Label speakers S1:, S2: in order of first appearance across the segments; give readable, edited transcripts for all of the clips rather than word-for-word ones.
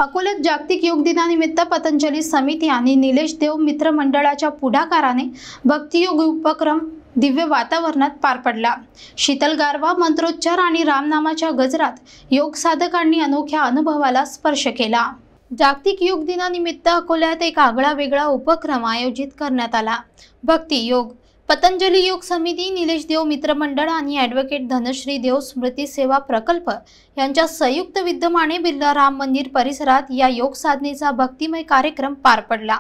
S1: अकोल्यात जागतिक योग दिनानिमित्त पतंजली समिती आणि निलेश देव मित्र मंडळाच्या पुढाकाराने भक्तियोग उपक्रम दिव्य वातावरणात पार पडला। शीतल गारवा, मंत्रोच्चार आणि रामनामाच्या गजरात योग साधकांनी अनोख्या अनुभवाला स्पर्श केला। जागतिक योग दिनानिमित्त अकोल्यात एक आगळा-वेगळा उपक्रम आयोजित करण्यात आला। भक्ती योग पतंजली योग समिती, निलेश देव मित्रमंडळ आणि ॲडव्होकेट धनश्री देव स्मृती सेवा प्रकल्प यांच्या संयुक्त विद्यमाने बिर्ला राम मंदिर परिसरात या योग साधनेचा भक्तिमय कार्यक्रम पार पडला।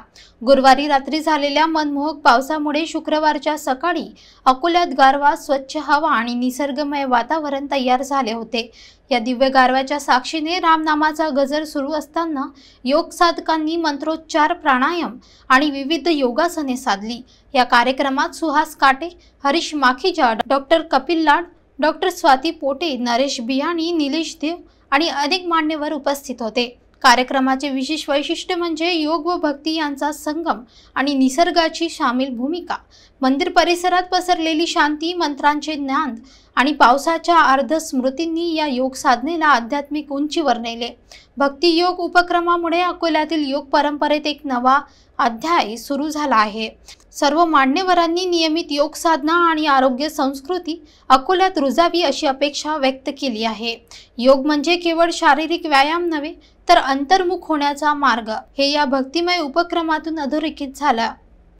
S1: गुरुवारी रात्री झालेल्या मनमोहक पावसामुळे शुक्रवारच्या सकाळी अकोल्यात गारवा, स्वच्छ हवा आणि निसर्गमय वातावरण तयार झाले होते। या दिव्य गारव्याच्या साक्षीने रामनामाचा गजर सुरू असताना योग साधकांनी मंत्रोच्चार, प्राणायाम आणि विविध योगासने साधली। या कार्यक्रमात सुहास काटे, हरीश माखीजा, डॉक्टर कपिल लाड, डॉक्टर स्वाती पोटे, नरेश बियाणी, निलेश देव आणि अनेक मान्यवर उपस्थित होते। कार्यक्रमाचे विशेष वैशिष्ट्य म्हणजे योग व भक्ती यांचा संगम आणि निसर्गाची शामिल भूमिका। मंदिर परिसरात पसरलेली शांती, मंत्रांचे ज्ञान आणि पावसाच्या अर्ध स्मृतींनी या योग साधनेला आध्यात्मिक उंचीवर नेले। भक्ती योग उपक्रमामुळे अकोल्यातील योग परंपरेत एक नवा अध्याय सुरू झाला आहे। सर्व मान्यवरांनी नियमित योग साधना आणि आरोग्य संस्कृती अकोल्यात रुजावी अशी अपेक्षा व्यक्त केली आहे। योग म्हणजे केवळ शारीरिक व्यायाम नव्हे, तर अंतर्मुख होण्याचा मार्ग हे या भक्तिमय उपक्रमातून अधोरेखित झालं।